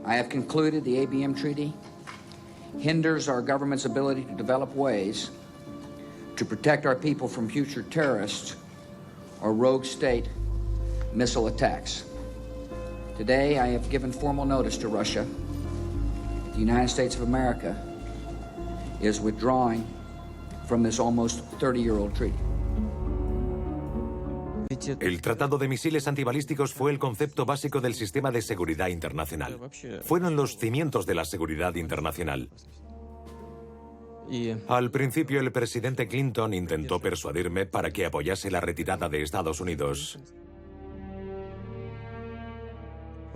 I have concluded the ABM Treaty hinders our government's ability to develop ways to protect our people from future terrorists or rogue state missile attacks. Today, I have given formal notice to Russia that the United States of America is withdrawing from this almost 30-year-old treaty. El Tratado de Misiles Antibalísticos fue el concepto básico del sistema de seguridad internacional. Fueron los cimientos de la seguridad internacional. Al principio, el presidente Clinton intentó persuadirme para que apoyase la retirada de Estados Unidos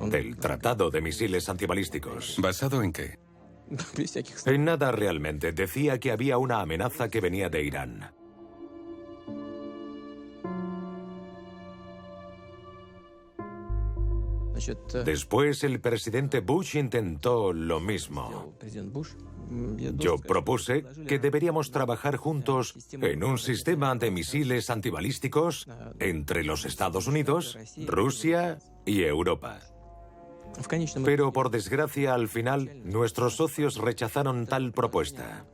del Tratado de Misiles Antibalísticos. ¿Basado en qué? En nada realmente. Decía que había una amenaza que venía de Irán. Después, el presidente Bush intentó lo mismo. Yo propuse que deberíamos trabajar juntos en un sistema de misiles antibalísticos entre los Estados Unidos, Rusia y Europa. Pero, por desgracia, al final, nuestros socios rechazaron tal propuesta.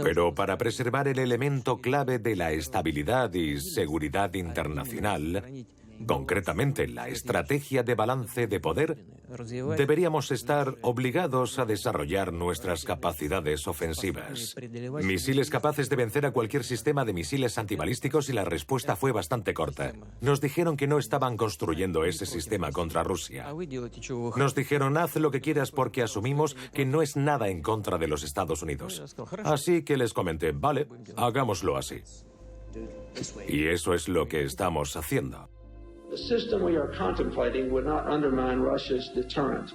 Pero para preservar el elemento clave de la estabilidad y seguridad internacional, concretamente la estrategia de balance de poder, deberíamos estar obligados a desarrollar nuestras capacidades ofensivas. Misiles capaces de vencer a cualquier sistema de misiles antibalísticos, y la respuesta fue bastante corta. Nos dijeron que no estaban construyendo ese sistema contra Rusia. Nos dijeron, haz lo que quieras porque asumimos que no es nada en contra de los Estados Unidos. Así que les comenté, vale, hagámoslo así. Y eso es lo que estamos haciendo. The system we are contemplating would not undermine Russia's deterrent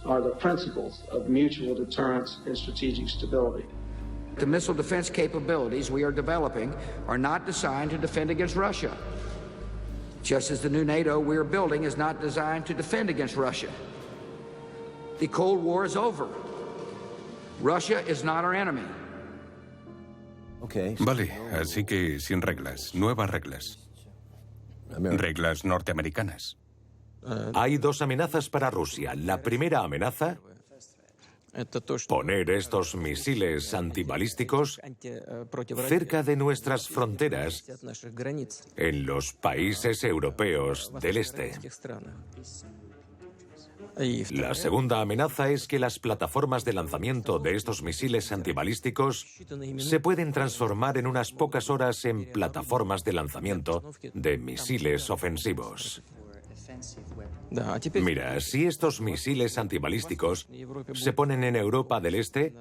or the principles of mutual deterrence and strategic stability. The missile defense capabilities we are developing are not designed to defend against Russia, just as the new NATO we are building is not designed to defend against Russia. The Cold War is over. Russia is not our enemy. Vale, así que sin reglas, nuevas reglas. Reglas norteamericanas. Hay dos amenazas para Rusia. La primera amenaza, poner estos misiles antibalísticos cerca de nuestras fronteras en los países europeos del este. La segunda amenaza es que las plataformas de lanzamiento de estos misiles antibalísticos se pueden transformar en unas pocas horas en plataformas de lanzamiento de misiles ofensivos. Mira, si estos misiles antibalísticos se ponen en Europa del Este,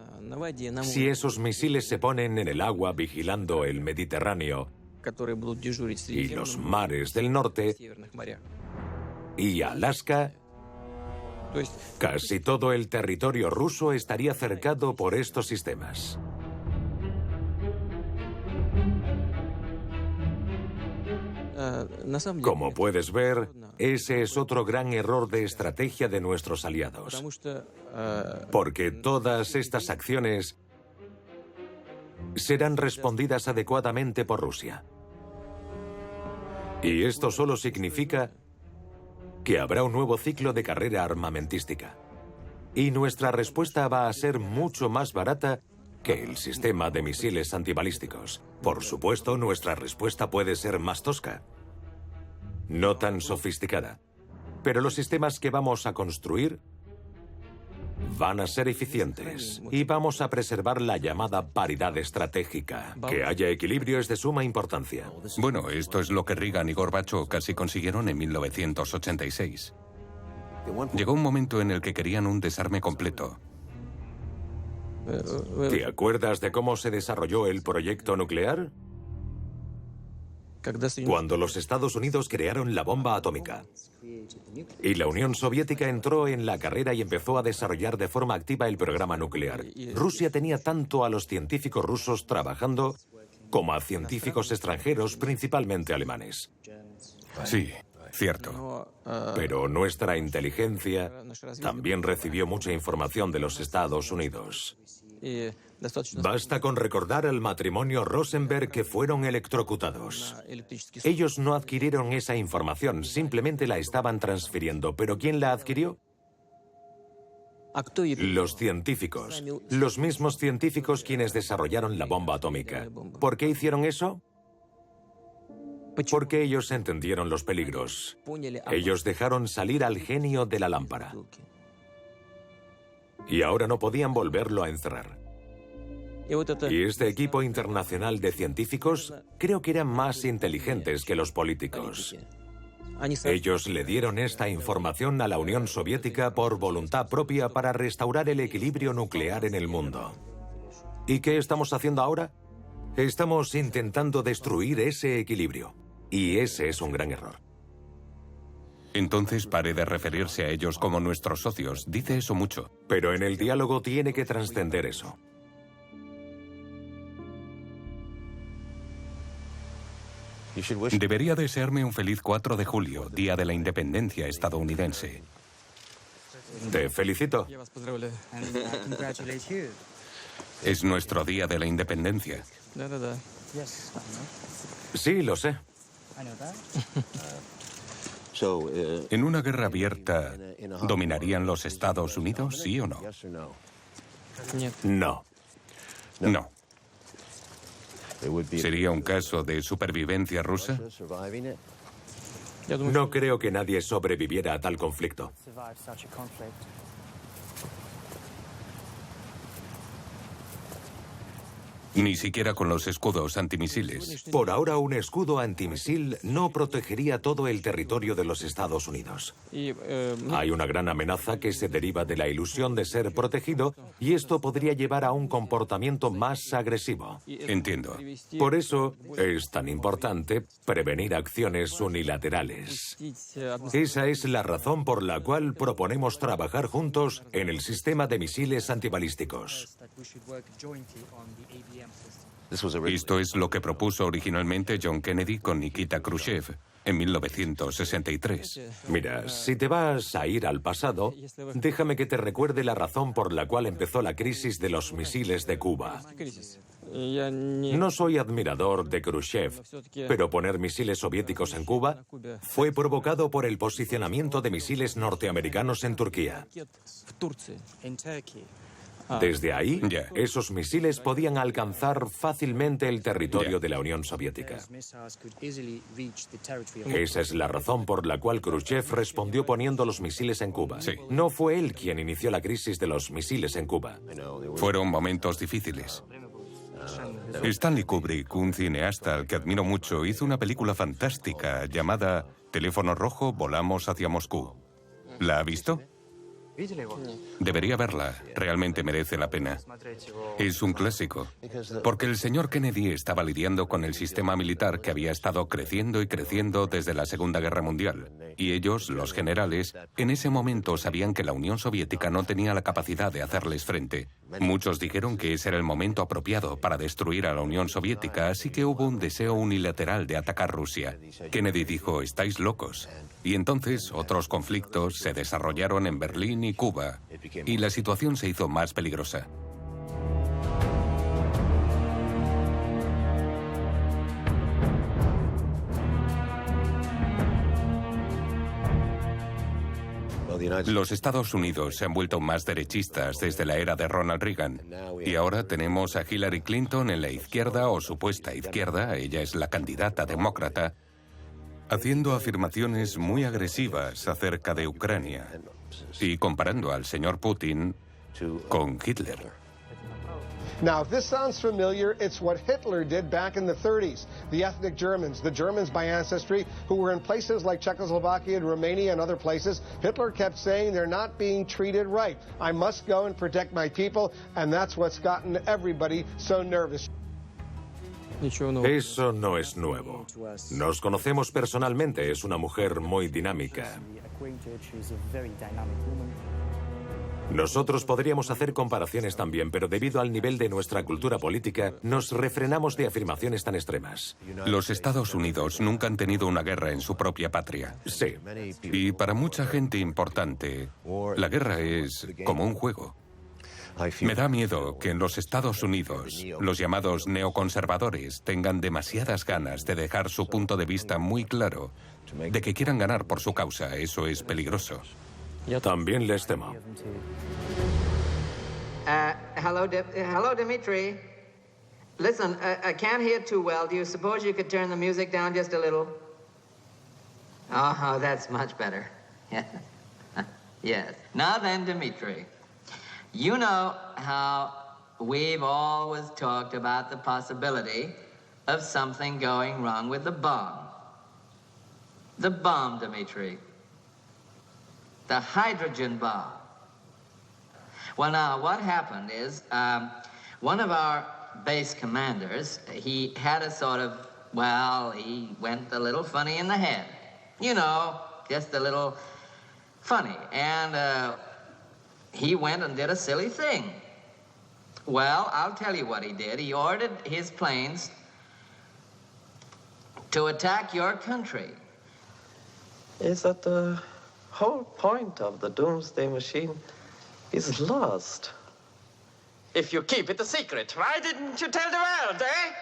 si esos misiles se ponen en el agua vigilando el Mediterráneo y los mares del norte y Alaska, casi todo el territorio ruso estaría cercado por estos sistemas. Como puedes ver, ese es otro gran error de estrategia de nuestros aliados. Porque todas estas acciones serán respondidas adecuadamente por Rusia. Y esto solo significa que habrá un nuevo ciclo de carrera armamentística. Y nuestra respuesta va a ser mucho más barata que el sistema de misiles antibalísticos. Por supuesto, nuestra respuesta puede ser más tosca, no tan sofisticada. Pero los sistemas que vamos a construir van a ser eficientes y vamos a preservar la llamada paridad estratégica. Que haya equilibrio es de suma importancia. Bueno, esto es lo que Reagan y Gorbachov casi consiguieron en 1986. Llegó un momento en el que querían un desarme completo. ¿Te acuerdas de cómo se desarrolló el proyecto nuclear? Cuando los Estados Unidos crearon la bomba atómica y la Unión Soviética entró en la carrera y empezó a desarrollar de forma activa el programa nuclear. Rusia tenía tanto a los científicos rusos trabajando como a científicos extranjeros, principalmente alemanes. Sí, cierto. Pero nuestra inteligencia también recibió mucha información de los Estados Unidos. Basta con recordar al matrimonio Rosenberg que fueron electrocutados. Ellos no adquirieron esa información, simplemente la estaban transfiriendo. ¿Pero quién la adquirió? Los científicos. Los mismos científicos quienes desarrollaron la bomba atómica. ¿Por qué hicieron eso? Porque ellos entendieron los peligros. Ellos dejaron salir al genio de la lámpara. Y ahora no podían volverlo a encerrar. Y este equipo internacional de científicos creo que eran más inteligentes que los políticos. Ellos le dieron esta información a la Unión Soviética por voluntad propia para restaurar el equilibrio nuclear en el mundo. ¿Y qué estamos haciendo ahora? Estamos intentando destruir ese equilibrio. Y ese es un gran error. Entonces pare de referirse a ellos como nuestros socios. Dice eso mucho. Pero en el diálogo tiene que trascender eso. Debería desearme un feliz 4 de julio, Día de la Independencia estadounidense. Te felicito. Es nuestro Día de la Independencia. Sí, lo sé. ¿En una guerra abierta dominarían los Estados Unidos, sí o no? No. No. ¿Sería un caso de supervivencia rusa? No creo que nadie sobreviviera a tal conflicto. Ni siquiera con los escudos antimisiles. Por ahora, un escudo antimisil no protegería todo el territorio de los Estados Unidos. Hay una gran amenaza que se deriva de la ilusión de ser protegido y esto podría llevar a un comportamiento más agresivo. Entiendo. Por eso es tan importante prevenir acciones unilaterales. Esa es la razón por la cual proponemos trabajar juntos en el sistema de misiles antibalísticos. Esto es lo que propuso originalmente John Kennedy con Nikita Khrushchev en 1963. Mira, si te vas a ir al pasado, déjame que te recuerde la razón por la cual empezó la crisis de los misiles de Cuba. No soy admirador de Khrushchev, pero poner misiles soviéticos en Cuba fue provocado por el posicionamiento de misiles norteamericanos en Turquía. Desde ahí, esos misiles podían alcanzar fácilmente el territorio de la Unión Soviética. Esa es la razón por la cual Khrushchev respondió poniendo los misiles en Cuba. Sí. No fue él quien inició la crisis de los misiles en Cuba. Fueron momentos difíciles. Stanley Kubrick, un cineasta al que admiro mucho, hizo una película fantástica llamada Teléfono Rojo, volamos hacia Moscú. ¿La ha visto? Debería verla, realmente merece la pena. Es un clásico, porque el señor Kennedy estaba lidiando con el sistema militar que había estado creciendo y creciendo desde la Segunda Guerra Mundial. Y ellos, los generales, en ese momento sabían que la Unión Soviética no tenía la capacidad de hacerles frente. Muchos dijeron que ese era el momento apropiado para destruir a la Unión Soviética, así que hubo un deseo unilateral de atacar Rusia. Kennedy dijo, estáis locos. Y entonces otros conflictos se desarrollaron en Berlín y Cuba, y la situación se hizo más peligrosa. Los Estados Unidos se han vuelto más derechistas desde la era de Ronald Reagan, y ahora tenemos a Hillary Clinton en la izquierda o supuesta izquierda, ella es la candidata demócrata, haciendo afirmaciones muy agresivas acerca de Ucrania y comparando al señor Putin con Hitler. Now, if this sounds familiar, it's what Hitler did back in the 30s. The ethnic Germans, the Germans by ancestry, who were in places like Czechoslovakia and Romania and other places, Hitler kept saying they're not being treated right. I must go and protect my people, and that's what's gotten everybody so nervous. Eso no es nuevo. Nos conocemos personalmente, es una mujer muy dinámica. Nosotros podríamos hacer comparaciones también, pero debido al nivel de nuestra cultura política, nos refrenamos de afirmaciones tan extremas. Los Estados Unidos nunca han tenido una guerra en su propia patria. Sí. Y para mucha gente importante, la guerra es como un juego. Me da miedo que en los Estados Unidos los llamados neoconservadores tengan demasiadas ganas de dejar su punto de vista muy claro, de que quieran ganar por su causa. Eso es peligroso. También les temo. Hello, Dimitri. Listen, I can't hear too well. Do you suppose you could turn the music down just a little? Oh, that's much better. Yes. Now then, Dimitri, you know how we've always talked about the possibility of something going wrong with the bomb. The bomb, Dimitri. The hydrogen bomb. Well, now, what happened is one of our base commanders, he had a sort of, well, he went a little funny in the head. You know, just a little funny. And he went and did a silly thing. Well, I'll tell you what he did. He ordered his planes to attack your country. Is that the whole point of the doomsday machine is lost? If you keep it a secret, why didn't you tell the world, eh?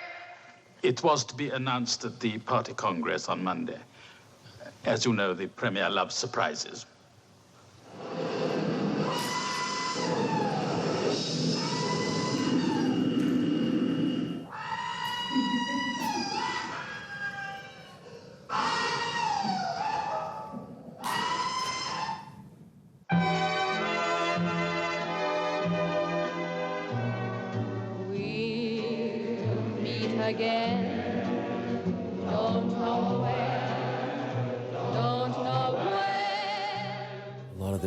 It was to be announced at the party congress on Monday. As you know, the Premier loves surprises.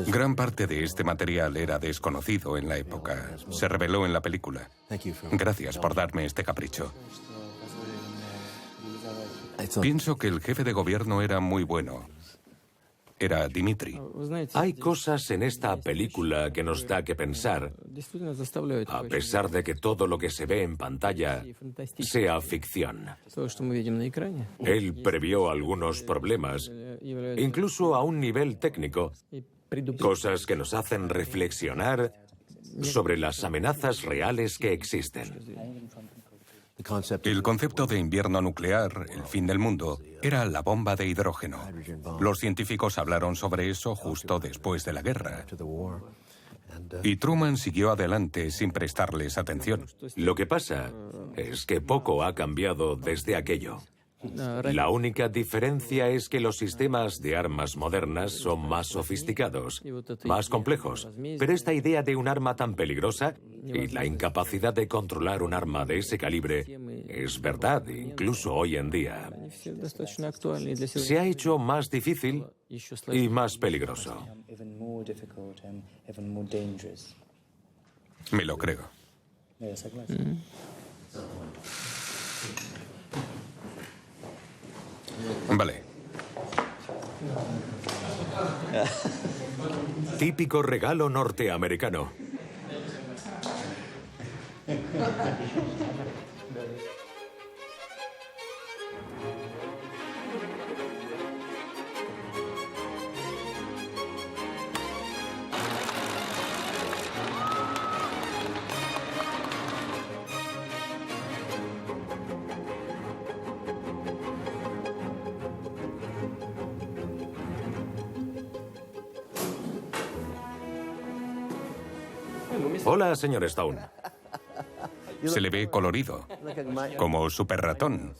Gran parte de este material era desconocido en la época. Se reveló en la película. Gracias por darme este capricho. Pienso que el jefe de gobierno era muy bueno. Era Dimitri. Hay cosas en esta película que nos da que pensar, a pesar de que todo lo que se ve en pantalla sea ficción. Él previó algunos problemas, incluso a un nivel técnico, cosas que nos hacen reflexionar sobre las amenazas reales que existen. El concepto de invierno nuclear, el fin del mundo, era la bomba de hidrógeno. Los científicos hablaron sobre eso justo después de la guerra. Y Truman siguió adelante sin prestarles atención. Lo que pasa es que poco ha cambiado desde aquello. La única diferencia es que los sistemas de armas modernas son más sofisticados, más complejos. Pero esta idea de un arma tan peligrosa y la incapacidad de controlar un arma de ese calibre es verdad, incluso hoy en día. Se ha hecho más difícil y más peligroso. Me lo creo. Vale. Típico regalo norteamericano. Hola, señor Stone. Se le ve colorido, como super ratón.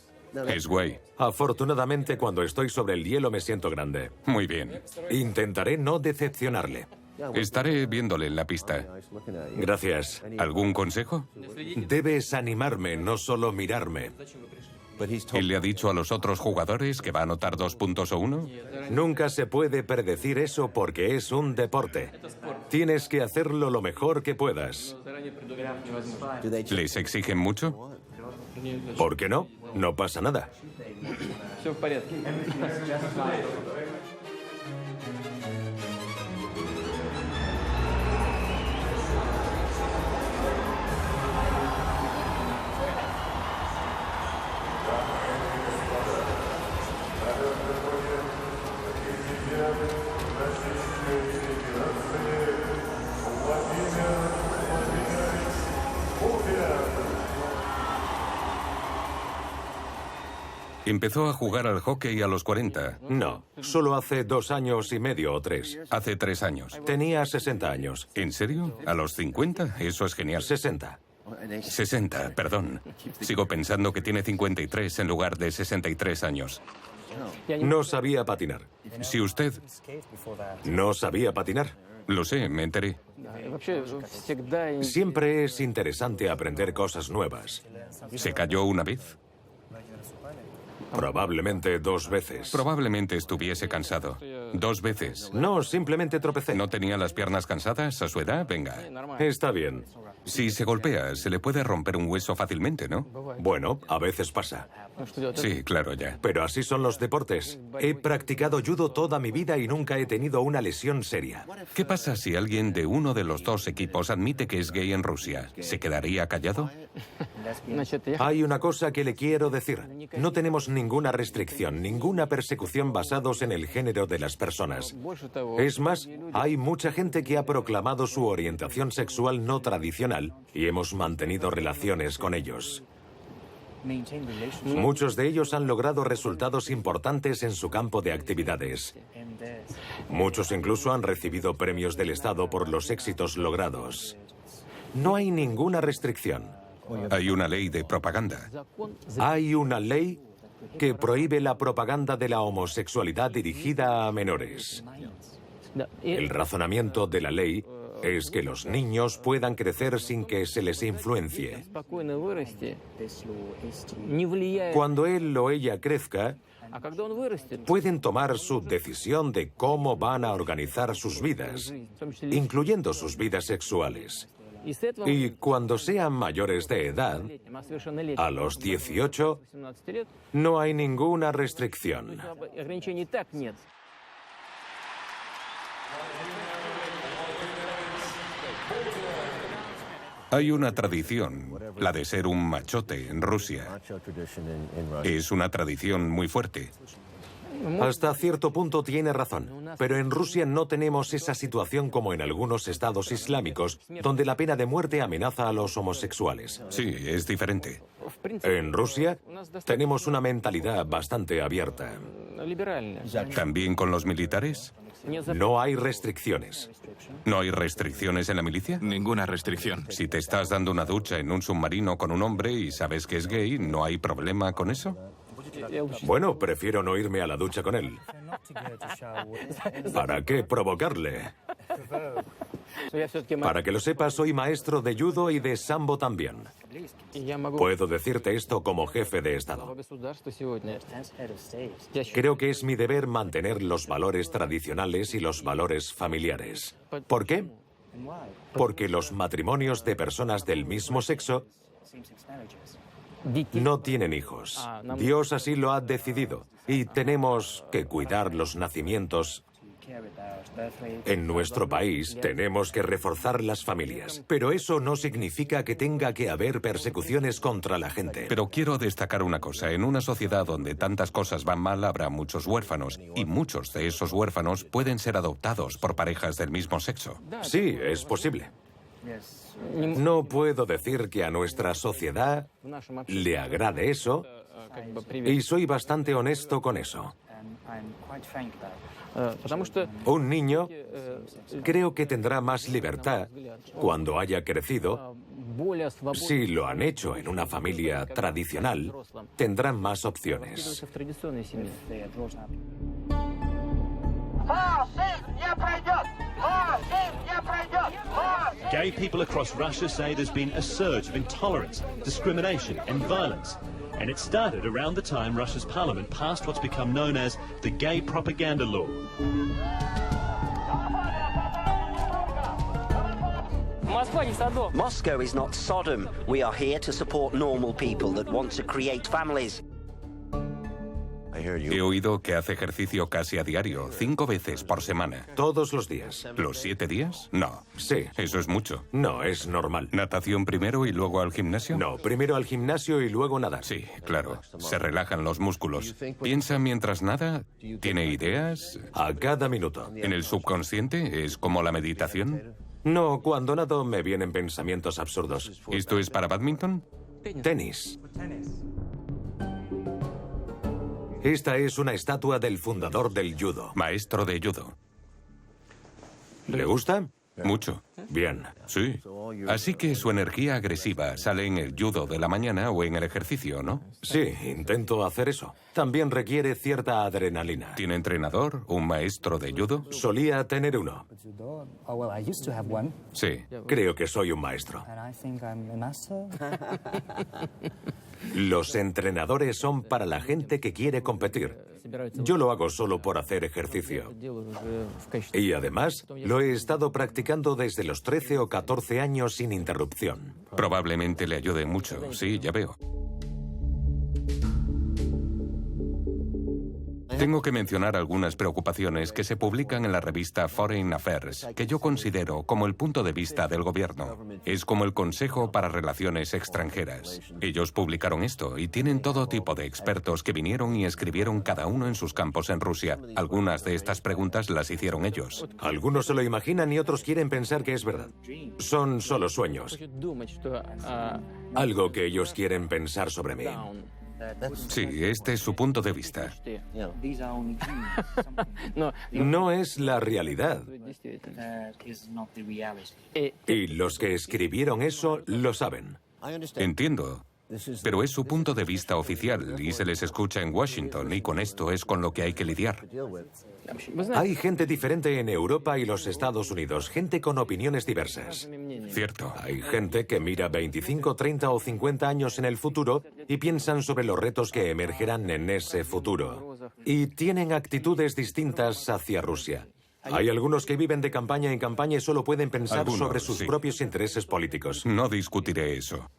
Es guay. Afortunadamente, cuando estoy sobre el hielo me siento grande. Muy bien. Intentaré no decepcionarle. Estaré viéndole en la pista. Gracias. ¿Algún consejo? Debes animarme, no solo mirarme. ¿Él le ha dicho a los otros jugadores que va a anotar 2 puntos o 1? Nunca se puede predecir eso porque es un deporte. Tienes que hacerlo lo mejor que puedas. ¿Les exigen mucho? ¿Por qué no? No pasa nada. Empezó a jugar al hockey a los 40. No, solo hace 2 años y medio o 3. Hace 3 años. Tenía 60 años. ¿En serio? ¿A los 50? Eso es genial. 60. 60, perdón. Sigo pensando que tiene 53 en lugar de 63 años. No sabía patinar. Si usted... ¿No sabía patinar? Lo sé, me enteré. Siempre es interesante aprender cosas nuevas. ¿Se cayó una vez? Probablemente 2 veces. Probablemente estuviese cansado. 2 veces. No, simplemente tropecé. ¿No tenía las piernas cansadas a su edad? Venga. Está bien. Si se golpea, se le puede romper un hueso fácilmente, ¿no? Bueno, a veces pasa. Sí, claro, ya. Pero así son los deportes. He practicado judo toda mi vida y nunca he tenido una lesión seria. ¿Qué pasa si alguien de uno de los 2 equipos admite que es gay en Rusia? ¿Se quedaría callado? Hay una cosa que le quiero decir. No tenemos ninguna restricción, ninguna persecución basados en el género de las personas. Es más, hay mucha gente que ha proclamado su orientación sexual no tradicional y hemos mantenido relaciones con ellos. Muchos de ellos han logrado resultados importantes en su campo de actividades. Muchos incluso han recibido premios del Estado por los éxitos logrados. No hay ninguna restricción. Hay una ley de propaganda. Hay una ley que prohíbe la propaganda de la homosexualidad dirigida a menores. El razonamiento de la ley es que los niños puedan crecer sin que se les influencie. Cuando él o ella crezca, pueden tomar su decisión de cómo van a organizar sus vidas, incluyendo sus vidas sexuales. Y cuando sean mayores de edad, a los 18, no hay ninguna restricción. Hay una tradición, la de ser un machote en Rusia. Es una tradición muy fuerte. Hasta cierto punto tiene razón, pero en Rusia no tenemos esa situación como en algunos estados islámicos, donde la pena de muerte amenaza a los homosexuales. Sí, es diferente. En Rusia tenemos una mentalidad bastante abierta. ¿También con los militares? No hay restricciones. ¿No hay restricciones en la milicia? Ninguna restricción. Si te estás dando una ducha en un submarino con un hombre y sabes que es gay, ¿no hay problema con eso? Bueno, prefiero no irme a la ducha con él. ¿Para qué provocarle? Para que lo sepas, soy maestro de judo y de sambo también. Puedo decirte esto como jefe de Estado. Creo que es mi deber mantener los valores tradicionales y los valores familiares. ¿Por qué? Porque los matrimonios de personas del mismo sexo no tienen hijos. Dios así lo ha decidido. Y tenemos que cuidar los nacimientos. En nuestro país tenemos que reforzar las familias. Pero eso no significa que tenga que haber persecuciones contra la gente. Pero quiero destacar una cosa. En una sociedad donde tantas cosas van mal habrá muchos huérfanos. Y muchos de esos huérfanos pueden ser adoptados por parejas del mismo sexo. Sí, es posible. No puedo decir que a nuestra sociedad le agrade eso, y soy bastante honesto con eso. Un niño creo que tendrá más libertad cuando haya crecido. Si lo han hecho en una familia tradicional, tendrán más opciones. Gay people across Russia say there's been a surge of intolerance, discrimination and violence. And it started around the time Russia's parliament passed what's become known as the Gay Propaganda Law. Moscow is not Sodom. We are here to support normal people that want to create families. He oído que hace ejercicio casi a diario, 5 veces por semana. Todos los días. ¿Los 7 días? No. Sí. Eso es mucho. No, es normal. ¿Natación primero y luego al gimnasio? No, primero al gimnasio y luego nadar. Sí, claro. Se relajan los músculos. ¿Piensa mientras nada? ¿Tiene ideas? A cada minuto. ¿En el subconsciente? ¿Es como la meditación? No, cuando nado me vienen pensamientos absurdos. ¿Esto es para bádminton? Tenis. Esta es una estatua del fundador del judo. Maestro de judo. ¿Le gusta? Mucho. Bien. Sí. Así que su energía agresiva sale en el judo de la mañana o en el ejercicio, ¿no? Sí, intento hacer eso. También requiere cierta adrenalina. ¿Tiene entrenador? ¿Un maestro de judo? Solía tener uno. Sí. Creo que soy un maestro. Los entrenadores son para la gente que quiere competir. Yo lo hago solo por hacer ejercicio. Y además, lo he estado practicando desde los 13 o 14 años sin interrupción. Probablemente le ayude mucho. Sí, ya veo. Tengo que mencionar algunas preocupaciones que se publican en la revista Foreign Affairs, que yo considero como el punto de vista del gobierno. Es como el Consejo para Relaciones Extranjeras. Ellos publicaron esto y tienen todo tipo de expertos que vinieron y escribieron cada uno en sus campos en Rusia. Algunas de estas preguntas las hicieron ellos. Algunos se lo imaginan y otros quieren pensar que es verdad. Son solo sueños. Algo que ellos quieren pensar sobre mí. Sí, este es su punto de vista. No es la realidad. Y los que escribieron eso lo saben. Entiendo. Pero es su punto de vista oficial y se les escucha en Washington y con esto es con lo que hay que lidiar. Hay gente diferente en Europa y los Estados Unidos, gente con opiniones diversas. Cierto. Hay gente que mira 25, 30 o 50 años en el futuro y piensan sobre los retos que emergerán en ese futuro. Y tienen actitudes distintas hacia Rusia. Hay algunos que viven de campaña en campaña y solo pueden pensar sobre sus propios intereses políticos. No discutiré eso.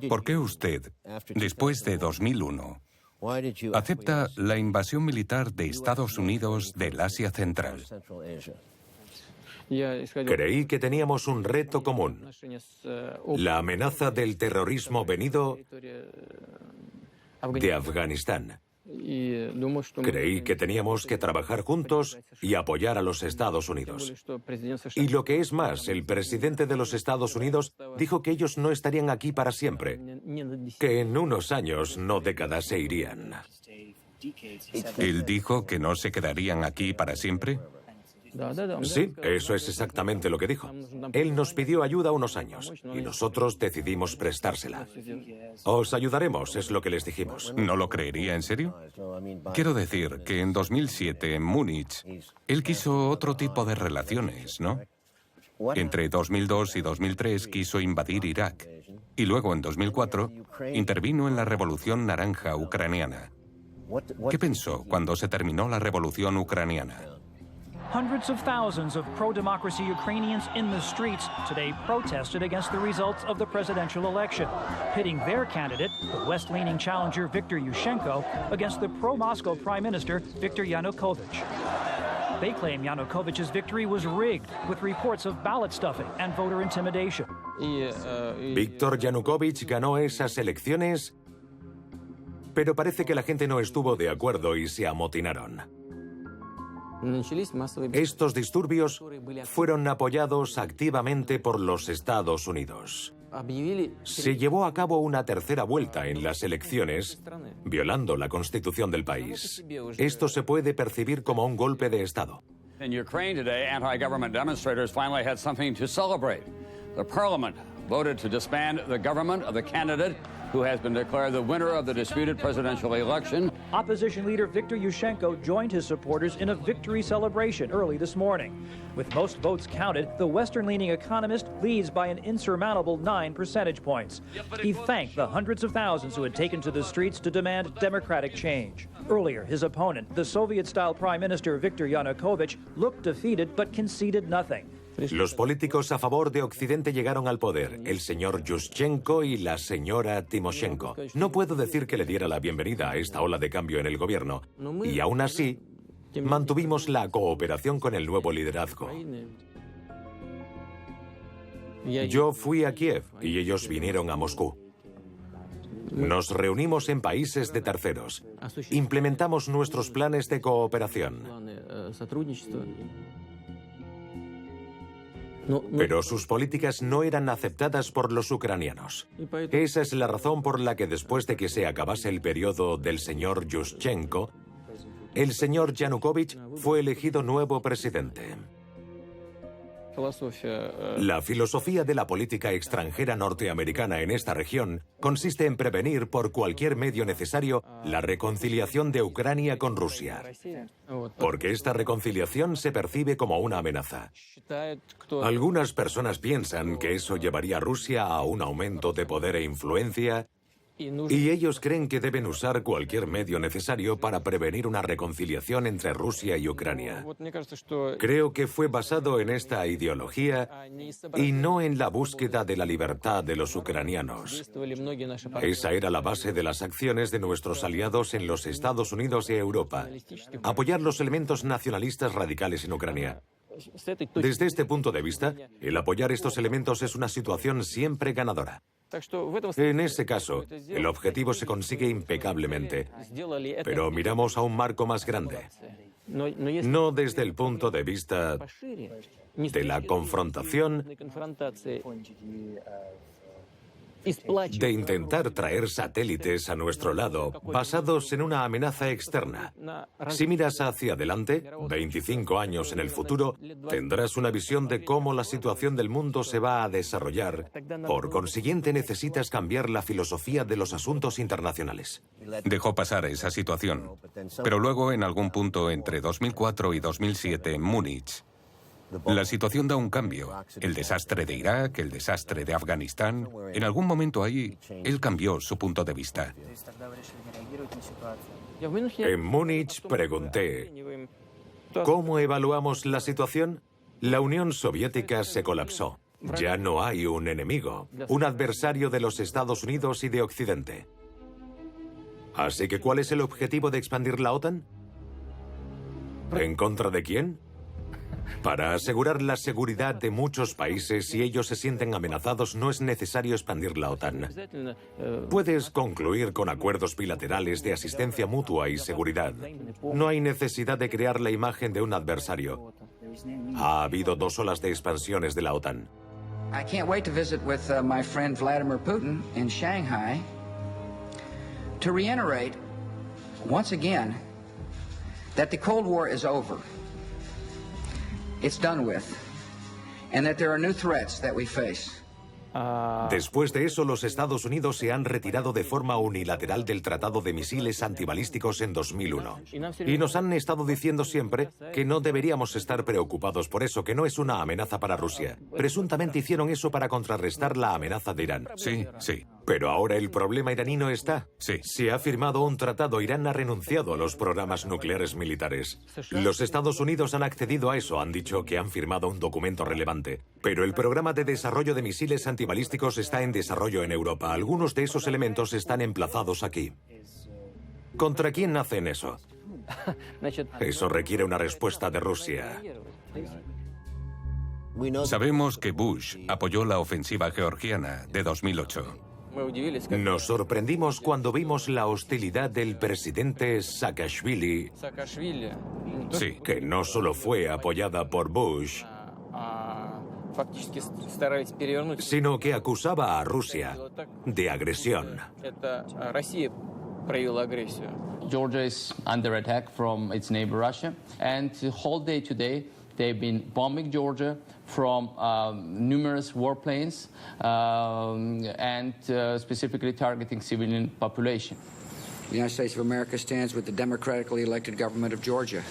¿Por qué usted, después de 2001, acepta la invasión militar de Estados Unidos del Asia Central? Creí que teníamos un reto común. La amenaza del terrorismo venido de Afganistán. Creí que teníamos que trabajar juntos y apoyar a los Estados Unidos. Y lo que es más, el presidente de los Estados Unidos dijo que ellos no estarían aquí para siempre, que en unos años, no décadas, se irían. ¿Él dijo que no se quedarían aquí para siempre? Sí, eso es exactamente lo que dijo. Él nos pidió ayuda unos años y nosotros decidimos prestársela. Os ayudaremos, es lo que les dijimos. ¿No lo creería en serio? Quiero decir que en 2007, en Múnich, él quiso otro tipo de relaciones, ¿no? Entre 2002 y 2003 quiso invadir Irak. Y luego, en 2004, intervino en la Revolución Naranja ucraniana. ¿Qué pensó cuando se terminó la Revolución ucraniana? Hundreds of thousands of pro-democracy Ukrainians in the streets today protested against the results of the presidential election, pitting their candidate, the West-leaning challenger Viktor Yushchenko, against the pro-Moscow Prime Minister Viktor Yanukovych. They claim Yanukovych's victory was rigged, with reports of ballot stuffing and voter intimidation. Viktor Yanukovych ganó esas elecciones, pero parece que la gente no estuvo de acuerdo y se amotinaron. Estos disturbios fueron apoyados activamente por los Estados Unidos. Se llevó a cabo una tercera vuelta en las elecciones, violando la constitución del país. Esto se puede percibir como un golpe de Estado. In Ukraine today, anti-government demonstrators finally had something to celebrate. The parliament voted to disband the government of the candidate who has been declared the winner of the disputed presidential election. Opposition leader Viktor Yushchenko joined his supporters in a victory celebration early this morning. With most votes counted, the Western-leaning economist leads by an insurmountable 9 percentage points. He thanked the hundreds of thousands who had taken to the streets to demand democratic change. Earlier, his opponent, the Soviet-style Prime Minister Viktor Yanukovych, looked defeated but conceded nothing. Los políticos a favor de Occidente llegaron al poder, el señor Yushchenko y la señora Timoshenko. No puedo decir que le diera la bienvenida a esta ola de cambio en el gobierno, y aún así, mantuvimos la cooperación con el nuevo liderazgo. Yo fui a Kiev y ellos vinieron a Moscú. Nos reunimos en países de terceros. Implementamos nuestros planes de cooperación. Pero sus políticas no eran aceptadas por los ucranianos. Esa es la razón por la que después de que se acabase el periodo del señor Yushchenko, el señor Yanukovych fue elegido nuevo presidente. La filosofía de la política extranjera norteamericana en esta región consiste en prevenir por cualquier medio necesario la reconciliación de Ucrania con Rusia, porque esta reconciliación se percibe como una amenaza. Algunas personas piensan que eso llevaría a Rusia a un aumento de poder e influencia, y ellos creen que deben usar cualquier medio necesario para prevenir una reconciliación entre Rusia y Ucrania. Creo que fue basado en esta ideología y no en la búsqueda de la libertad de los ucranianos. Esa era la base de las acciones de nuestros aliados en los Estados Unidos y Europa: apoyar los elementos nacionalistas radicales en Ucrania. Desde este punto de vista, el apoyar estos elementos es una situación siempre ganadora. En ese caso, el objetivo se consigue impecablemente, pero miramos a un marco más grande, no desde el punto de vista de la confrontación, de intentar traer satélites a nuestro lado basados en una amenaza externa. Si miras hacia adelante, 25 años en el futuro, tendrás una visión de cómo la situación del mundo se va a desarrollar. Por consiguiente, necesitas cambiar la filosofía de los asuntos internacionales. Dejó pasar esa situación, pero luego, en algún punto entre 2004 y 2007, en Múnich, la situación da un cambio. El desastre de Irak, el desastre de Afganistán. En algún momento ahí, él cambió su punto de vista. En Múnich pregunté, ¿cómo evaluamos la situación? La Unión Soviética se colapsó. Ya no hay un enemigo, un adversario de los Estados Unidos y de Occidente. Así que, ¿cuál es el objetivo de expandir la OTAN? ¿En contra de quién? Para asegurar la seguridad de muchos países, si ellos se sienten amenazados, no es necesario expandir la OTAN. Puedes concluir con acuerdos bilaterales de asistencia mutua y seguridad. No hay necesidad de crear la imagen de un adversario. Ha habido 2 olas de expansiones de la OTAN. I can't wait to visit with my friend Vladimir Putin in Shanghai to reiterate once again that the Cold War is over. It's done with, and that there are new threats that we face. Después de eso, los Estados Unidos se han retirado de forma unilateral del Tratado de Misiles Antibalísticos en 2001. Y nos han estado diciendo siempre que no deberíamos estar preocupados por eso, que no es una amenaza para Rusia. Presuntamente hicieron eso para contrarrestar la amenaza de Irán. Sí, sí. Pero ahora el problema iraní no está. Sí. Se ha firmado un tratado, Irán ha renunciado a los programas nucleares militares. Los Estados Unidos han accedido a eso, han dicho que han firmado un documento relevante. Pero el programa de desarrollo de misiles antibalísticos está en desarrollo en Europa. Algunos de esos elementos están emplazados aquí. ¿Contra quién hacen eso? Eso requiere una respuesta de Rusia. Sabemos que Bush apoyó la ofensiva georgiana de 2008. Nos sorprendimos cuando vimos la hostilidad del presidente Saakashvili, Sí. que no solo fue apoyada por Bush, sino que acusaba a Rusia de agresión. Georgia is under attack from its neighbor Russia, and the whole day today they've been bombing Georgia from numerous warplanes and specifically targeting civilian population. The United States of America stands with the democratically elected government of Georgia.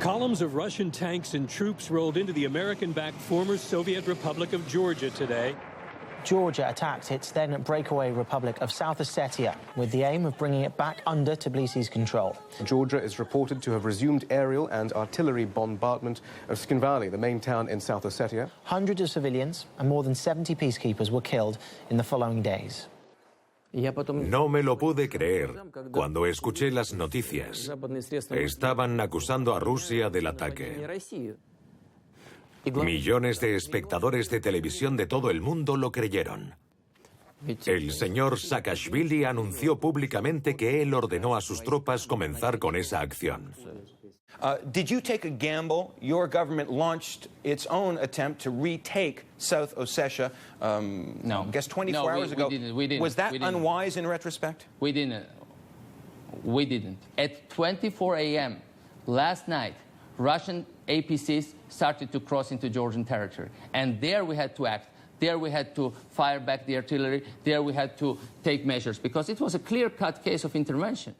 Columns of Russian tanks and troops rolled into the American-backed former Soviet Republic of Georgia today. Georgia attacked its then breakaway republic of South Ossetia with the aim of bringing it back under Tbilisi's control. Georgia is reported to have resumed aerial and artillery bombardment of Skinvali, the main town in South Ossetia. Hundreds of civilians and more than 70 peacekeepers were killed in the following days. No me lo pude creer cuando escuché las noticias. Estaban acusando a Rusia del ataque. Millones de espectadores de televisión de todo el mundo lo creyeron. El señor Saakashvili anunció públicamente que él ordenó a sus tropas comenzar con esa acción. Did you take a gamble? Your government launched its own attempt to retake South Ossetia, no. I guess 24 hours ago. We didn't. Was that unwise in retrospect? We didn't. We didn't. At 24 a.m. last night, Russian APCs started to cross into Georgian territory. And there we had to act. There we had to fire back the artillery. There we had to take measures because it was a clear-cut case of intervention.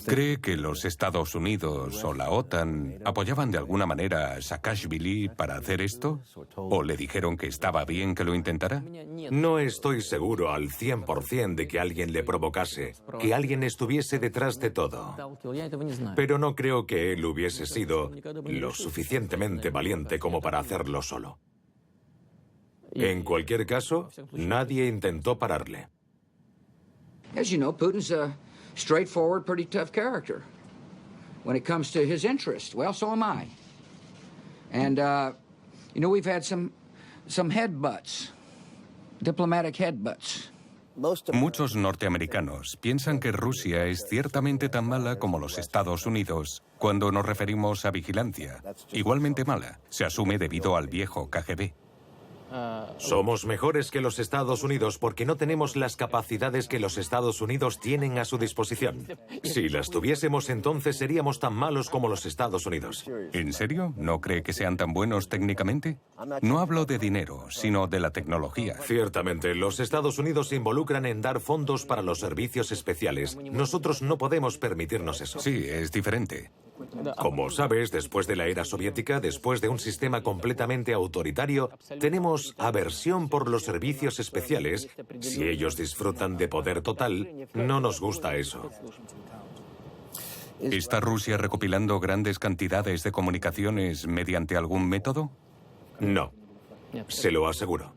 ¿Cree que los Estados Unidos o la OTAN apoyaban de alguna manera a Saakashvili para hacer esto? ¿O le dijeron que estaba bien que lo intentara? No estoy seguro al 100% de que alguien le provocase, que alguien estuviese detrás de todo. Pero no creo que él hubiese sido lo suficientemente valiente como para hacerlo solo. En cualquier caso, nadie intentó pararle. As you know, Putin's a straightforward, pretty tough character. When it comes to his interests, well, so am I. And, you know, we've had some headbutts, diplomatic headbutts. Muchos norteamericanos piensan que Rusia es ciertamente tan mala como los Estados Unidos cuando nos referimos a vigilancia. Igualmente mala, se asume debido al viejo KGB. Somos mejores que los Estados Unidos porque no tenemos las capacidades que los Estados Unidos tienen a su disposición. Si las tuviésemos, entonces seríamos tan malos como los Estados Unidos. ¿En serio? ¿No cree que sean tan buenos técnicamente? No hablo de dinero, sino de la tecnología. Ciertamente, los Estados Unidos se involucran en dar fondos para los servicios especiales. Nosotros no podemos permitirnos eso. Sí, es diferente. Como sabes, después de la era soviética, después de un sistema completamente autoritario, tenemos aversión por los servicios especiales. Si ellos disfrutan de poder total, no nos gusta eso. ¿Está Rusia recopilando grandes cantidades de comunicaciones mediante algún método? No, se lo aseguro.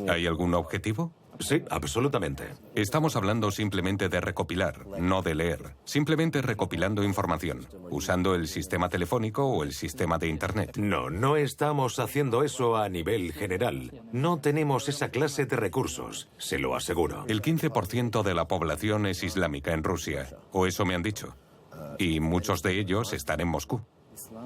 ¿Hay algún objetivo? Sí, absolutamente. Estamos hablando simplemente de recopilar, no de leer. Simplemente recopilando información, usando el sistema telefónico o el sistema de Internet. No, no estamos haciendo eso a nivel general. No tenemos esa clase de recursos, se lo aseguro. El 15% de la población es islámica en Rusia, o eso me han dicho. Y muchos de ellos están en Moscú.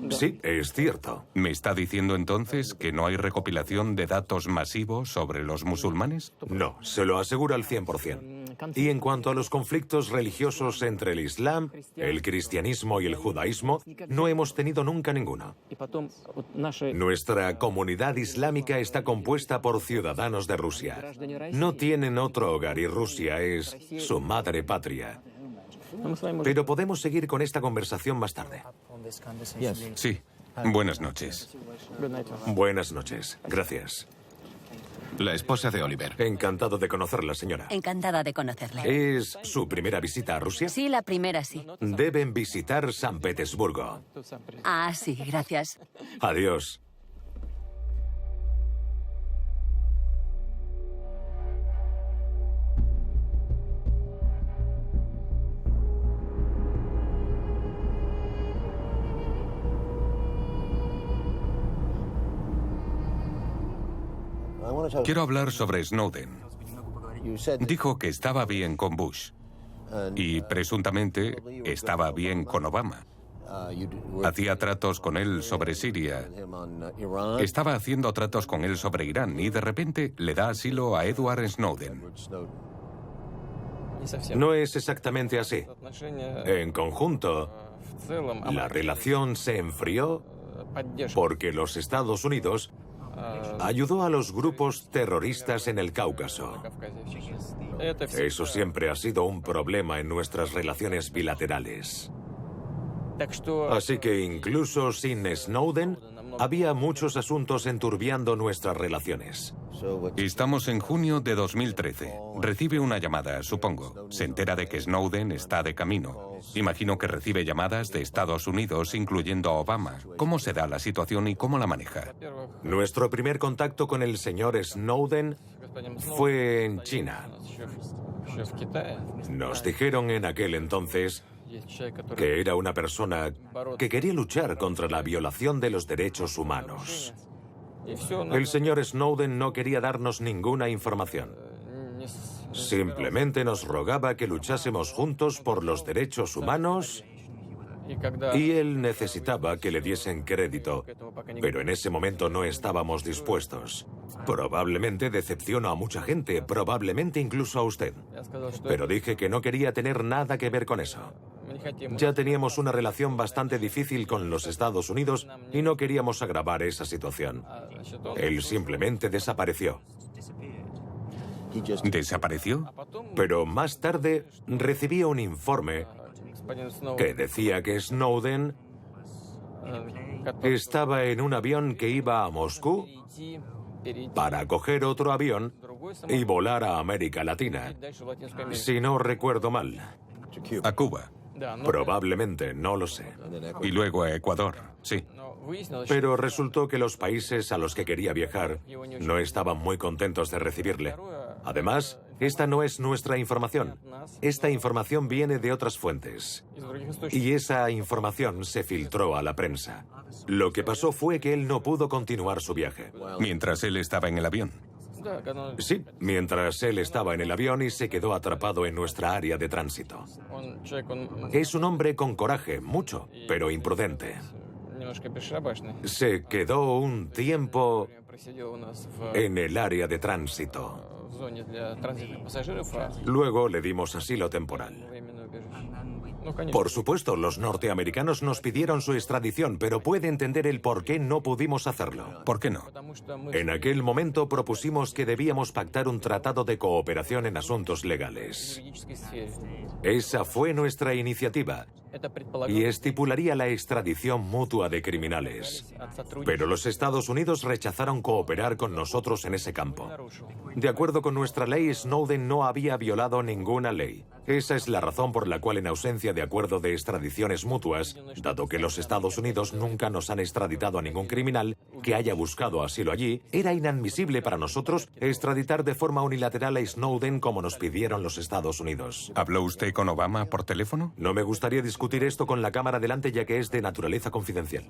Sí, es cierto. ¿Me está diciendo entonces que no hay recopilación de datos masivos sobre los musulmanes? No, se lo aseguro al 100%. Y en cuanto a los conflictos religiosos entre el Islam, el cristianismo y el judaísmo, no hemos tenido nunca ninguno. Nuestra comunidad islámica está compuesta por ciudadanos de Rusia. No tienen otro hogar y Rusia es su madre patria. Pero podemos seguir con esta conversación más tarde. Sí. Buenas noches. Buenas noches. Gracias. La esposa de Oliver. Encantado de conocerla, señora. Encantada de conocerle. ¿Es su primera visita a Rusia? Sí, la primera sí. Deben visitar San Petersburgo. Ah, sí, gracias. Adiós. Quiero hablar sobre Snowden. Dijo que estaba bien con Bush y presuntamente estaba bien con Obama. Hacía tratos con él sobre Siria. Estaba haciendo tratos con él sobre Irán y de repente le da asilo a Edward Snowden. No es exactamente así. En conjunto, la relación se enfrió porque los Estados Unidos ayudó a los grupos terroristas en el Cáucaso. Eso siempre ha sido un problema en nuestras relaciones bilaterales. Así que incluso sin Snowden, había muchos asuntos enturbiando nuestras relaciones. Estamos en junio de 2013. Recibe una llamada, supongo. Se entera de que Snowden está de camino. Imagino que recibe llamadas de Estados Unidos, incluyendo a Obama. ¿Cómo se da la situación y cómo la maneja? Nuestro primer contacto con el señor Snowden fue en China. Nos dijeron en aquel entonces que era una persona que quería luchar contra la violación de los derechos humanos. El señor Snowden no quería darnos ninguna información. Simplemente nos rogaba que luchásemos juntos por los derechos humanos Y él necesitaba que le diesen crédito, pero en ese momento no estábamos dispuestos. Probablemente decepcionó a mucha gente, probablemente incluso a usted. Pero dije que no quería tener nada que ver con eso. Ya teníamos una relación bastante difícil con los Estados Unidos y no queríamos agravar esa situación. Él simplemente desapareció. ¿Desapareció? Pero más tarde recibí un informe que decía que Snowden estaba en un avión que iba a Moscú para coger otro avión y volar a América Latina. Si no recuerdo mal. A Cuba. Probablemente, no lo sé. Y luego a Ecuador, sí. Pero resultó que los países a los que quería viajar no estaban muy contentos de recibirle. Además, esta no es nuestra información. Esta información viene de otras fuentes. Y esa información se filtró a la prensa. Lo que pasó fue que él no pudo continuar su viaje. Mientras él estaba en el avión. Sí, mientras él estaba en el avión y se quedó atrapado en nuestra área de tránsito. Es un hombre con coraje, mucho, pero imprudente. Se quedó un tiempo en el área de tránsito. Luego le dimos asilo temporal. Por supuesto, los norteamericanos nos pidieron su extradición, pero puede entender el por qué no pudimos hacerlo. ¿Por qué no? En aquel momento propusimos que debíamos pactar un tratado de cooperación en asuntos legales. Esa fue nuestra iniciativa y estipularía la extradición mutua de criminales. Pero los Estados Unidos rechazaron cooperar con nosotros en ese campo. De acuerdo con nuestra ley, Snowden no había violado ninguna ley. Esa es la razón por la cual, en ausencia de acuerdo de extradiciones mutuas, dado que los Estados Unidos nunca nos han extraditado a ningún criminal que haya buscado asilo allí, era inadmisible para nosotros extraditar de forma unilateral a Snowden como nos pidieron los Estados Unidos. ¿Habló usted con Obama por teléfono? No me gustaría discutir esto con la cámara delante, ya que es de naturaleza confidencial.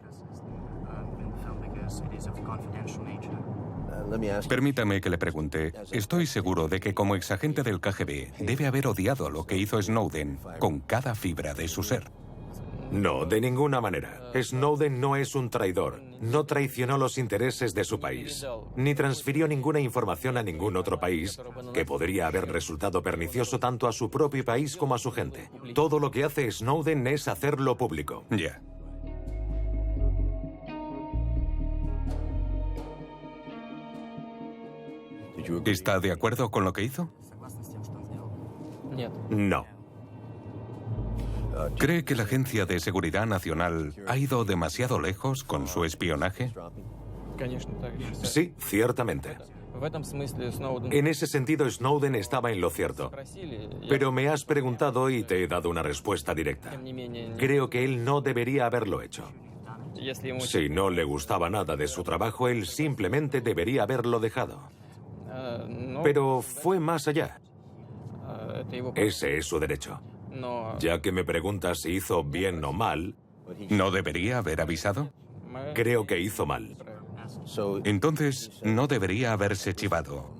Permítame que le pregunte. Estoy seguro de que como exagente del KGB debe haber odiado lo que hizo Snowden con cada fibra de su ser. No, de ninguna manera. Snowden no es un traidor. No traicionó los intereses de su país, ni transfirió ninguna información a ningún otro país que podría haber resultado pernicioso tanto a su propio país como a su gente. Todo lo que hace Snowden es hacerlo público. Ya. ¿Está de acuerdo con lo que hizo? No. ¿Cree que la Agencia de Seguridad Nacional ha ido demasiado lejos con su espionaje? Sí, ciertamente. En ese sentido, Snowden estaba en lo cierto. Pero me has preguntado y te he dado una respuesta directa. Creo que él no debería haberlo hecho. Si no le gustaba nada de su trabajo, él simplemente debería haberlo dejado. Pero fue más allá. Ese es su derecho. Ya que me preguntas si hizo bien o mal... ¿No debería haber avisado? Creo que hizo mal. Entonces, no debería haberse chivado.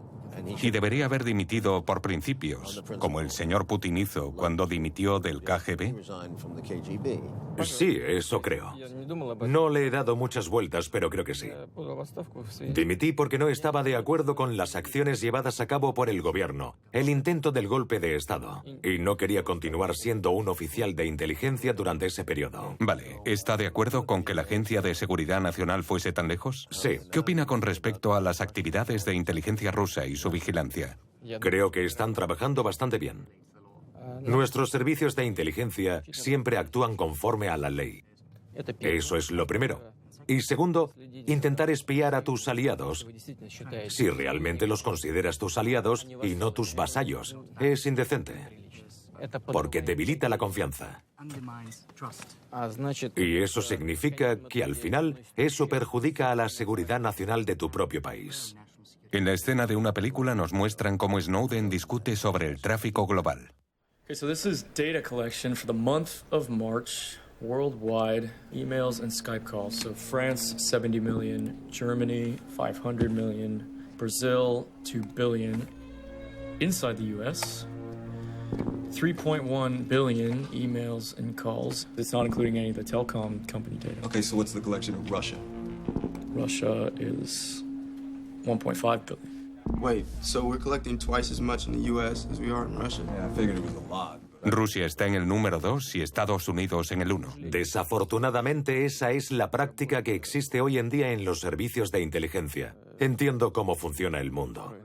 Y debería haber dimitido por principios, como el señor Putin hizo cuando dimitió del KGB. Sí, eso creo. No le he dado muchas vueltas, pero creo que sí. Dimití porque no estaba de acuerdo con las acciones llevadas a cabo por el gobierno, el intento del golpe de Estado, y no quería continuar siendo un oficial de inteligencia durante ese periodo. Vale, ¿está de acuerdo con que la Agencia de Seguridad Nacional fuese tan lejos? Sí. ¿Qué opina con respecto a las actividades de inteligencia rusa y su vigilancia? Creo que están trabajando bastante bien. Nuestros servicios de inteligencia siempre actúan conforme a la ley. Eso es lo primero. Y segundo, intentar espiar a tus aliados, si realmente los consideras tus aliados y no tus vasallos. Es indecente, porque debilita la confianza. Y eso significa que al final eso perjudica a la seguridad nacional de tu propio país. En la escena de una película nos muestran cómo Snowden discute sobre el tráfico global. Okay, so this is data collection for the month of March, worldwide, emails and Skype calls. So France, 70 million, Germany, 500 million, Brazil, 2 billion. Inside the US, 3.1 billion emails and calls. It's not including any of the telecom company data. Okay, so what's the collection of Russia? Russia is 1.5 billion. Wait, so we're collecting twice as much in the U.S. as we are in Russia? Yeah, I figured it was a lot. Rusia está en el número 2 y Estados Unidos en el 1. Desafortunadamente, esa es la práctica que existe hoy en día en los servicios de inteligencia. Entiendo cómo funciona el mundo.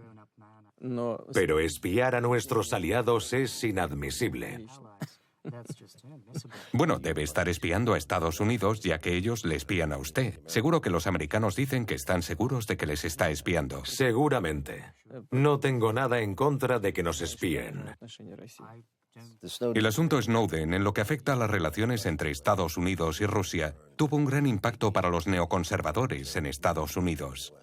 Pero espiar a nuestros aliados es inadmisible. Bueno, debe estar espiando a Estados Unidos, ya que ellos le espían a usted. Seguro que los americanos dicen que están seguros de que les está espiando. Seguramente. No tengo nada en contra de que nos espíen. El asunto Snowden, en lo que afecta a las relaciones entre Estados Unidos y Rusia, tuvo un gran impacto para los neoconservadores en Estados Unidos.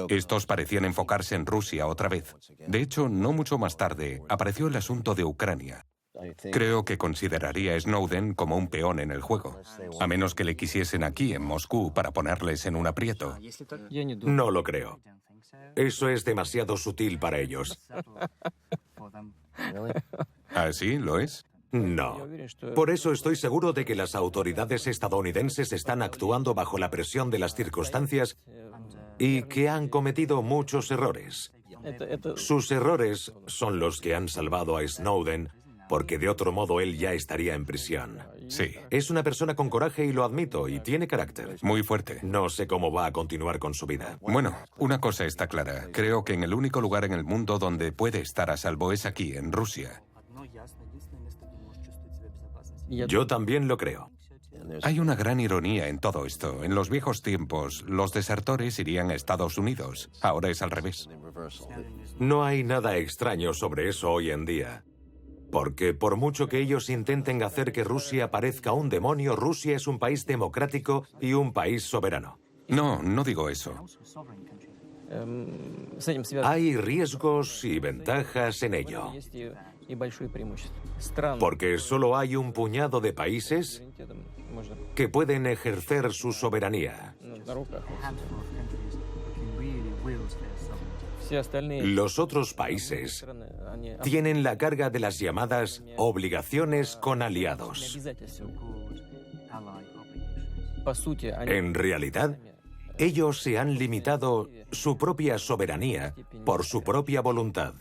Estos parecían enfocarse en Rusia otra vez. De hecho, no mucho más tarde, apareció el asunto de Ucrania. Creo que consideraría a Snowden como un peón en el juego, a menos que le quisiesen aquí, en Moscú, para ponerles en un aprieto. No lo creo. Eso es demasiado sutil para ellos. ¿Ah, sí? ¿Lo es? No. Por eso estoy seguro de que las autoridades estadounidenses están actuando bajo la presión de las circunstancias y que han cometido muchos errores. Sus errores son los que han salvado a Snowden, porque de otro modo él ya estaría en prisión. Sí. Es una persona con coraje y lo admito, y tiene carácter. Muy fuerte. No sé cómo va a continuar con su vida. Bueno, una cosa está clara. Creo que en el único lugar en el mundo donde puede estar a salvo es aquí, en Rusia. Yo también lo creo. Hay una gran ironía en todo esto. En los viejos tiempos, los desertores irían a Estados Unidos. Ahora es al revés. No hay nada extraño sobre eso hoy en día. Porque por mucho que ellos intenten hacer que Rusia parezca un demonio, Rusia es un país democrático y un país soberano. No, no digo eso. Hay riesgos y ventajas en ello. Porque solo hay un puñado de países que pueden ejercer su soberanía. Los otros países tienen la carga de las llamadas obligaciones con aliados. En realidad, ellos se han limitado su propia soberanía por su propia voluntad.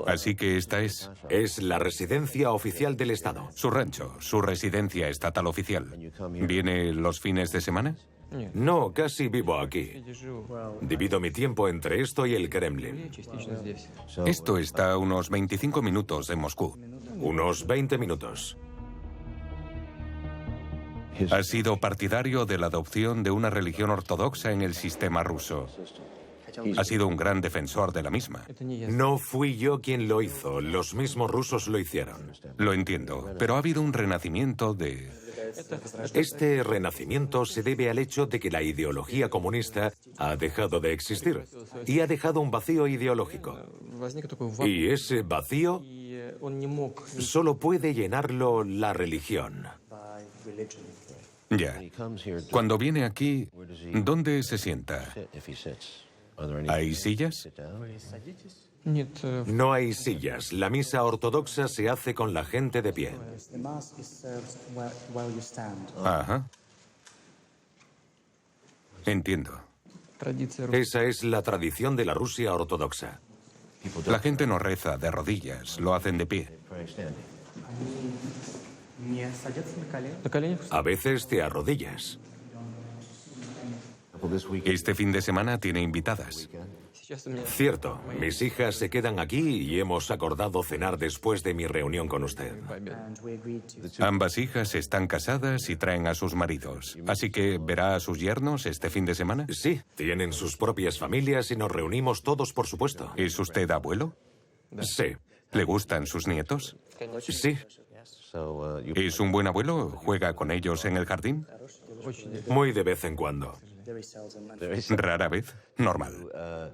Así que esta es... Es la residencia oficial del Estado. Su rancho, su residencia estatal oficial. ¿Viene los fines de semana? No, casi vivo aquí. Divido mi tiempo entre esto y el Kremlin. Esto está a unos 25 minutos de Moscú. Unos 20 minutos. Ha sido partidario de la adopción de una religión ortodoxa en el sistema ruso. Ha sido un gran defensor de la misma. No fui yo quien lo hizo, los mismos rusos lo hicieron. Lo entiendo, pero ha habido un renacimiento de... Este renacimiento se debe al hecho de que la ideología comunista ha dejado de existir y ha dejado un vacío ideológico. Y ese vacío solo puede llenarlo la religión. Ya. Cuando viene aquí, ¿dónde se sienta? ¿Hay sillas? No hay sillas. La misa ortodoxa se hace con la gente de pie. Ajá. Entiendo. Esa es la tradición de la Rusia ortodoxa. La gente no reza de rodillas, lo hacen de pie. A veces te arrodillas. Este fin de semana tiene invitadas. Cierto, mis hijas se quedan aquí y hemos acordado cenar después de mi reunión con usted. Ambas hijas están casadas y traen a sus maridos. Así que, ¿verá a sus yernos este fin de semana? Sí, tienen sus propias familias y nos reunimos todos, por supuesto. ¿Es usted abuelo? Sí. ¿Le gustan sus nietos? Sí. ¿Es un buen abuelo? ¿Juega con ellos en el jardín? Muy de vez en cuando. Rara vez. Normal.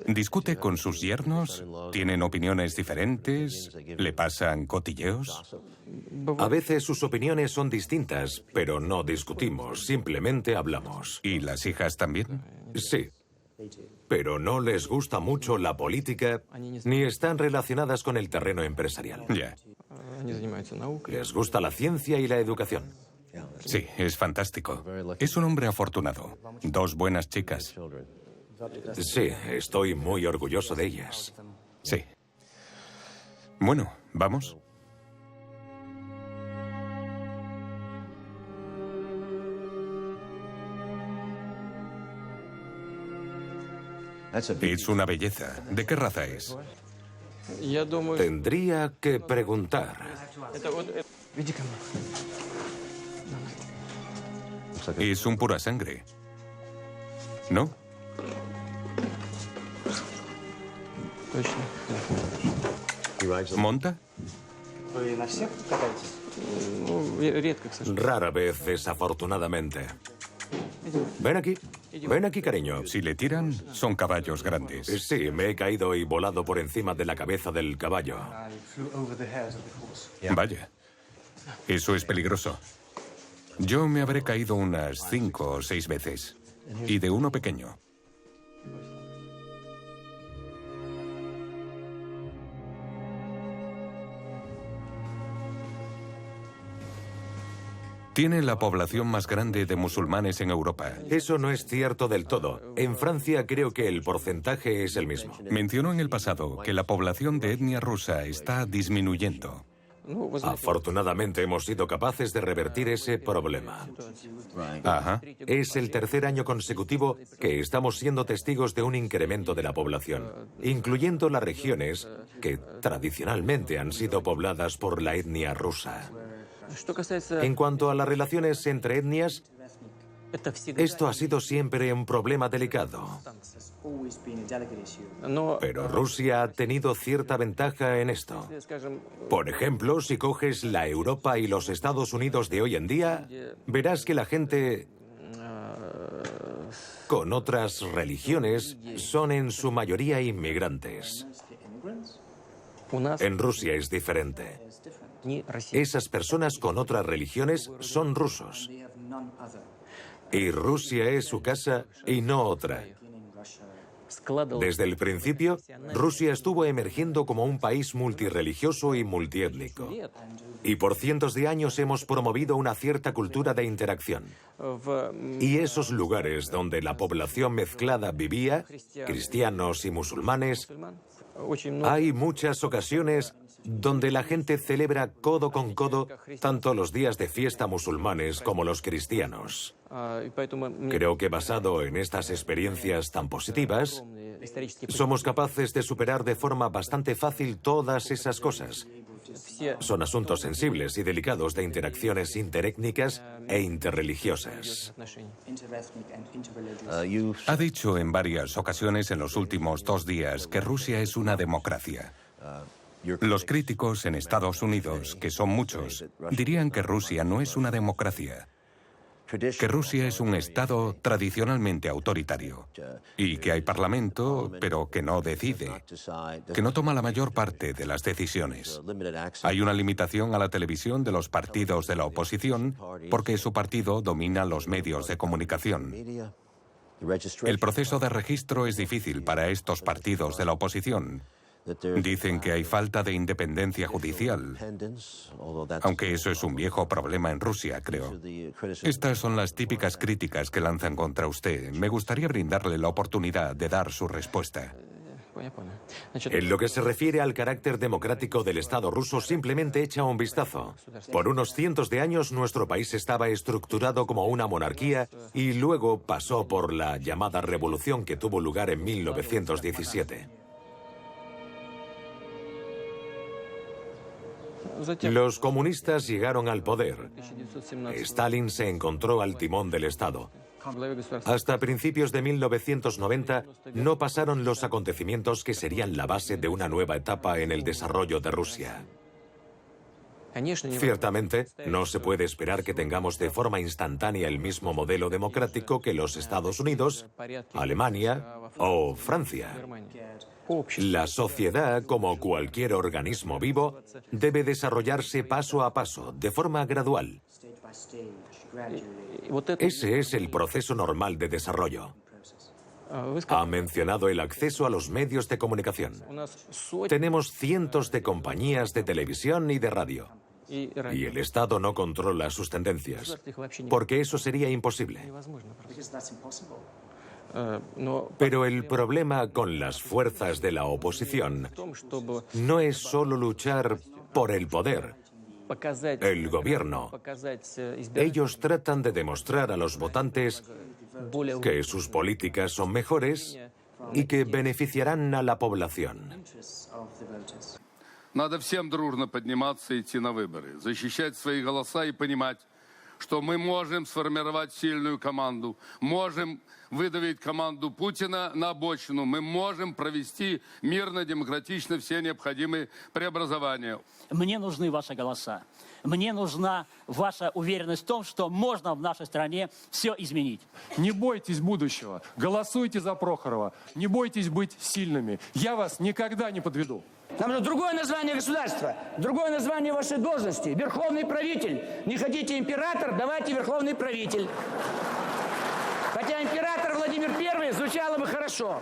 ¿Discute con sus yernos? ¿Tienen opiniones diferentes? ¿Le pasan cotilleos? A veces sus opiniones son distintas, pero no discutimos, simplemente hablamos. ¿Y las hijas también? Sí. Pero no les gusta mucho la política ni están relacionadas con el terreno empresarial. Ya. Les gusta la ciencia y la educación. Sí, es fantástico. Es un hombre afortunado. 2 buenas chicas. Sí, estoy muy orgulloso de ellas. Sí. Bueno, ¿vamos? Es una belleza. ¿De qué raza es? Tendría que preguntar. Es un pura sangre. ¿No? ¿Monta? Rara vez, desafortunadamente. Ven aquí, cariño. Si le tiran, son caballos grandes. Sí, me he caído y volado por encima de la cabeza del caballo. Vaya, eso es peligroso. Yo me habré caído unas 5 o 6 veces. Y de uno pequeño. Tiene la población más grande de musulmanes en Europa. Eso no es cierto del todo. En Francia creo que el porcentaje es el mismo. Mencionó en el pasado que la población de etnia rusa está disminuyendo. Afortunadamente hemos sido capaces de revertir ese problema. Ajá. Es el tercer año consecutivo que estamos siendo testigos de un incremento de la población, incluyendo las regiones que tradicionalmente han sido pobladas por la etnia rusa. En cuanto a las relaciones entre etnias, esto ha sido siempre un problema delicado. Pero Rusia ha tenido cierta ventaja en esto. Por ejemplo, si coges la Europa y los Estados Unidos de hoy en día, verás que la gente con otras religiones son en su mayoría inmigrantes. En Rusia es diferente. Esas personas con otras religiones son rusos. Y Rusia es su casa y no otra. Desde el principio, Rusia estuvo emergiendo como un país multirreligioso y multiétnico. Y por cientos de años hemos promovido una cierta cultura de interacción. Y esos lugares donde la población mezclada vivía, cristianos y musulmanes, hay muchas ocasiones donde la gente celebra codo con codo tanto los días de fiesta musulmanes como los cristianos. Creo que basado en estas experiencias tan positivas, somos capaces de superar de forma bastante fácil todas esas cosas. Son asuntos sensibles y delicados de interacciones interétnicas e interreligiosas. Ha dicho en varias ocasiones en los últimos 2 días que Rusia es una democracia. Los críticos en Estados Unidos, que son muchos, dirían que Rusia no es una democracia, que Rusia es un Estado tradicionalmente autoritario y que hay parlamento, pero que no decide, que no toma la mayor parte de las decisiones. Hay una limitación a la televisión de los partidos de la oposición porque su partido domina los medios de comunicación. El proceso de registro es difícil para estos partidos de la oposición. Dicen que hay falta de independencia judicial, aunque eso es un viejo problema en Rusia, creo. Estas son las típicas críticas que lanzan contra usted. Me gustaría brindarle la oportunidad de dar su respuesta. En lo que se refiere al carácter democrático del Estado ruso, simplemente echa un vistazo. Por unos cientos de años nuestro país estaba estructurado como una monarquía y luego pasó por la llamada revolución que tuvo lugar en 1917. Los comunistas llegaron al poder. Stalin se encontró al timón del Estado. Hasta principios de 1990 no pasaron los acontecimientos que serían la base de una nueva etapa en el desarrollo de Rusia. Ciertamente, no se puede esperar que tengamos de forma instantánea el mismo modelo democrático que los Estados Unidos, Alemania o Francia. La sociedad, como cualquier organismo vivo, debe desarrollarse paso a paso, de forma gradual. Ese es el proceso normal de desarrollo. Ha mencionado el acceso a los medios de comunicación. Tenemos cientos de compañías de televisión y de radio. Y el Estado no controla sus tendencias, porque eso sería imposible. Pero el problema con las fuerzas de la oposición no es solo luchar por el poder, el gobierno. Ellos tratan de demostrar a los votantes que sus políticas son mejores y que beneficiarán a la población. Надо всем дружно подниматься и идти на выборы, защищать свои голоса и понимать, что мы можем сформировать сильную команду, можем выдавить команду Путина на обочину, мы можем провести мирно, демократично все необходимые преобразования. Мне нужны ваши голоса. Мне нужна ваша уверенность в том, что можно в нашей стране все изменить. Не бойтесь будущего. Голосуйте за Прохорова. Не бойтесь быть сильными. Я вас никогда не подведу. Нам же другое название государства, другое название вашей должности. Верховный правитель. Не хотите император, давайте верховный правитель. Хотя император Владимир I звучало бы хорошо.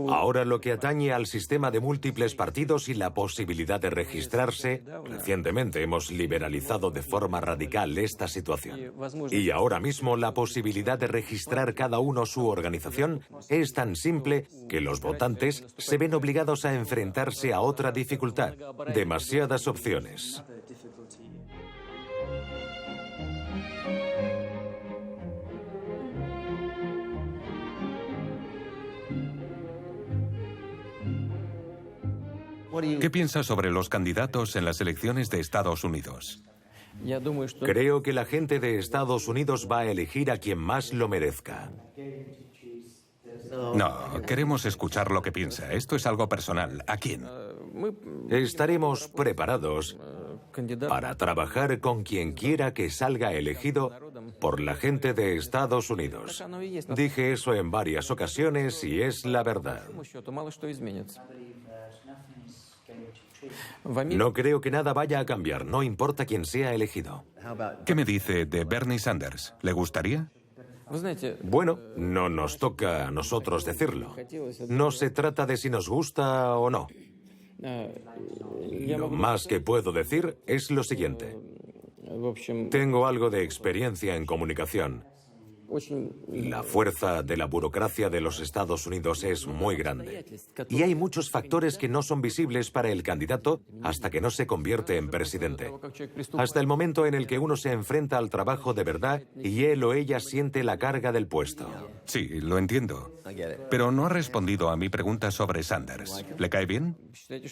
Ahora lo que atañe al sistema de múltiples partidos y la posibilidad de registrarse, recientemente hemos liberalizado de forma radical esta situación. Y ahora mismo la posibilidad de registrar cada uno su organización es tan simple que los votantes se ven obligados a enfrentarse a otra dificultad, demasiadas opciones. ¿Qué piensa sobre los candidatos en las elecciones de Estados Unidos? Creo que la gente de Estados Unidos va a elegir a quien más lo merezca. No, queremos escuchar lo que piensa. Esto es algo personal. ¿A quién? Estaremos preparados para trabajar con quien quiera que salga elegido por la gente de Estados Unidos. Dije eso en varias ocasiones y es la verdad. No creo que nada vaya a cambiar, no importa quién sea elegido. ¿Qué me dice de Bernie Sanders? ¿Le gustaría? Bueno, no nos toca a nosotros decirlo. No se trata de si nos gusta o no. Lo más que puedo decir es lo siguiente. Tengo algo de experiencia en comunicación. La fuerza de la burocracia de los Estados Unidos es muy grande. Y hay muchos factores que no son visibles para el candidato hasta que no se convierte en presidente. Hasta el momento en el que uno se enfrenta al trabajo de verdad y él o ella siente la carga del puesto. Sí, lo entiendo. Pero no ha respondido a mi pregunta sobre Sanders. ¿Le cae bien?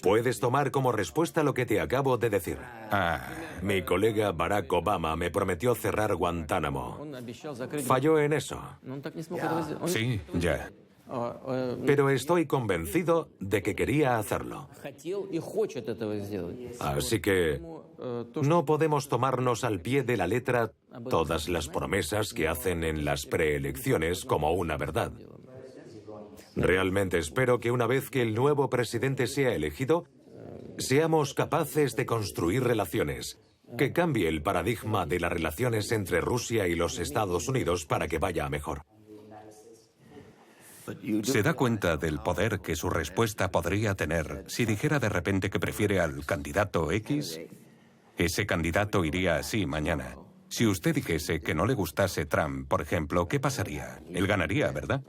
Puedes tomar como respuesta lo que te acabo de decir. Mi colega Barack Obama me prometió cerrar Guantánamo. Falló en eso. Sí, ya. Pero estoy convencido de que quería hacerlo. Así que no podemos tomarnos al pie de la letra todas las promesas que hacen en las preelecciones como una verdad. Realmente espero que una vez que el nuevo presidente sea elegido, seamos capaces de construir relaciones, que cambie el paradigma de las relaciones entre Rusia y los Estados Unidos para que vaya a mejor. ¿Se da cuenta del poder que su respuesta podría tener si dijera de repente que prefiere al candidato X? Ese candidato iría así mañana. Si usted dijese que no le gustase Trump, por ejemplo, ¿qué pasaría? Él ganaría, ¿verdad?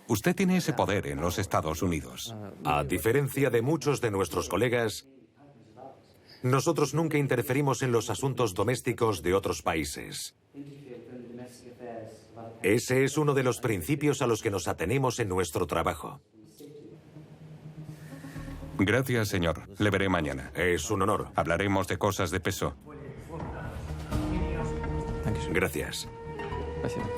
Usted tiene ese poder en los Estados Unidos. A diferencia de muchos de nuestros colegas, nosotros nunca interferimos en los asuntos domésticos de otros países. Ese es uno de los principios a los que nos atenemos en nuestro trabajo. Gracias, señor. Le veré mañana. Es un honor. Hablaremos de cosas de peso. Gracias.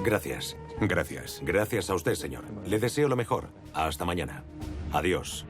Gracias. Gracias. Gracias a usted, señor. Le deseo lo mejor. Hasta mañana. Adiós.